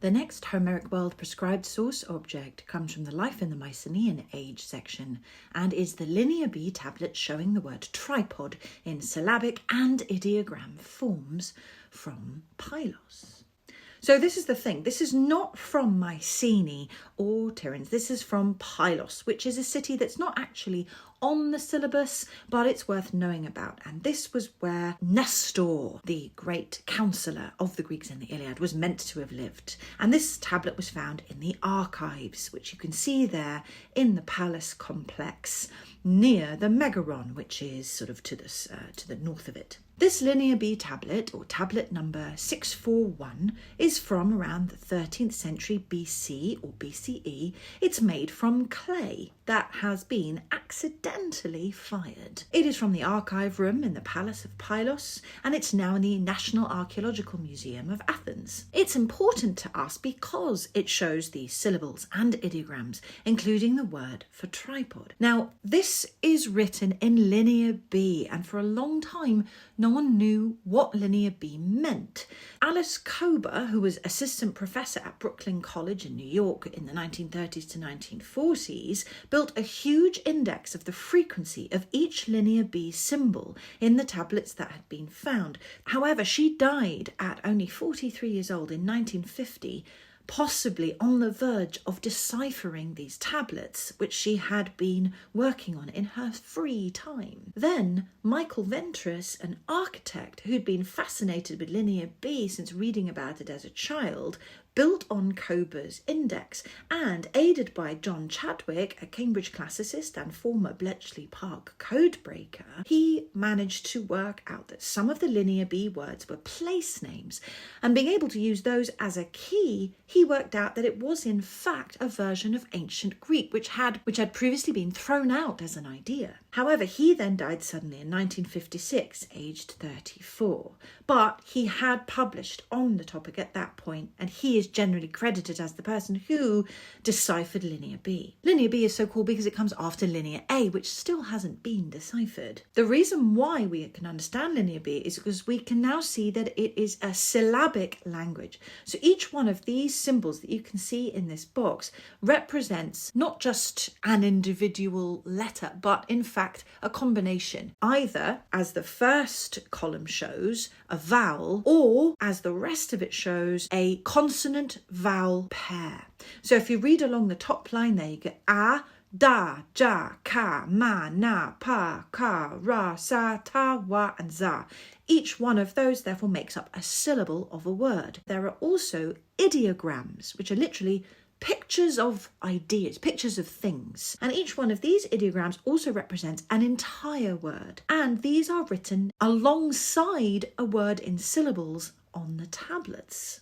The next Homeric World prescribed source object comes from the Life in the Mycenaean Age section and is the Linear B tablet showing the word tripod in syllabic and ideogram forms from Pylos. So this is the thing, this is not from Mycenae or Tiryns, this is from Pylos, which is a city that's not actually on the syllabus, but it's worth knowing about. And this was where Nestor, the great counsellor of the Greeks in the Iliad, was meant to have lived. And this tablet was found in the archives, which you can see there in the palace complex near the Megaron, which is sort of to the north of it. This Linear B tablet, or tablet number 641, is from around the 13th century BC or BCE. It's made from clay that has been accidentally fired. It is from the archive room in the Palace of Pylos, and it's now in the National Archaeological Museum of Athens. It's important to us because it shows the syllables and ideograms, including the word for tripod. Now, this is written in Linear B, and for a long time, no one knew what Linear B meant. Alice Kober, who was assistant professor at Brooklyn College in New York in the 1930s to 1940s, built a huge index of the frequency of each Linear B symbol in the tablets that had been found. However, she died at only 43 years old in 1950, possibly on the verge of deciphering these tablets, which she had been working on in her free time. Then Michael Ventris, an architect who'd been fascinated with Linear B since reading about it as a child, built on Kober's index, and aided by John Chadwick, a Cambridge classicist and former Bletchley Park codebreaker, he managed to work out that some of the Linear B words were place names, and being able to use those as a key, he worked out that it was in fact a version of ancient Greek, which had previously been thrown out as an idea. However, he then died suddenly in 1956, aged 34. But he had published on the topic at that point, and he is generally credited as the person who deciphered Linear B. Linear B is so called because it comes after Linear A, which still hasn't been deciphered. The reason why we can understand Linear B is because we can now see that it is a syllabic language. So each one of these symbols that you can see in this box represents not just an individual letter, but in fact a combination, either as the first column shows a vowel, or as the rest of it shows a consonant vowel pair. So if you read along the top line there, you get a, da, ja, ka, ma, na, pa, ka, ra, sa, ta, wa, and za. Each one of those therefore makes up a syllable of a word. There are also ideograms, which are literally pictures of ideas, pictures of things. And each one of these ideograms also represents an entire word. And these are written alongside a word in syllables on the tablets.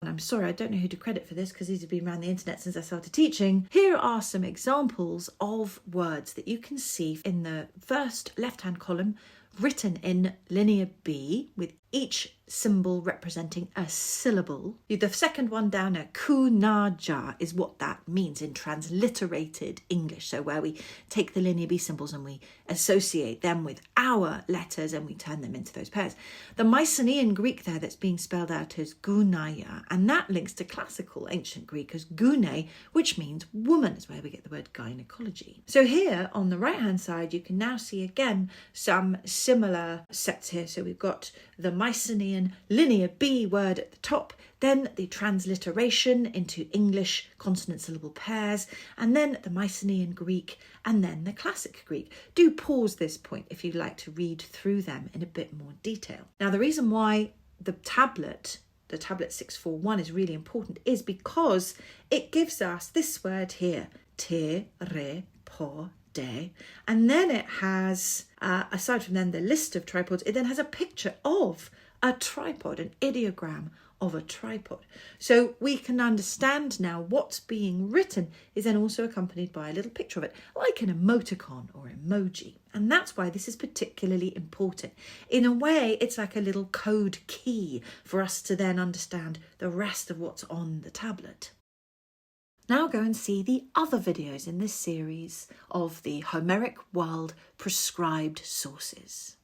And I'm sorry, I don't know who to credit for this because these have been around the internet since I started teaching. Here are some examples of words that you can see in the first left-hand column, written in Linear B, with each symbol representing a syllable. The second one down there, kunaja, is what that means in transliterated English. So where we take the Linear B symbols and we associate them with our letters and we turn them into those pairs. The Mycenaean Greek there that's being spelled out as gunaya, and that links to classical ancient Greek as gune, which means woman, is where we get the word gynecology. So here on the right hand side, you can now see again some similar sets here. So we've got the Mycenaean Linear B word at the top, then the transliteration into English consonant syllable pairs, and then the Mycenaean Greek, and then the classic Greek. Do pause this point if you'd like to read through them in a bit more detail. Now, the reason why the tablet 641 is really important is because it gives us this word here, te, re, po, de, and then it has, aside from then the list of tripods, it then has a picture of a tripod, an ideogram of a tripod. So we can understand now what's being written is then also accompanied by a little picture of it, like an emoticon or emoji. And that's why this is particularly important. In a way, it's like a little code key for us to then understand the rest of what's on the tablet. Now go and see the other videos in this series of the Homeric World prescribed sources.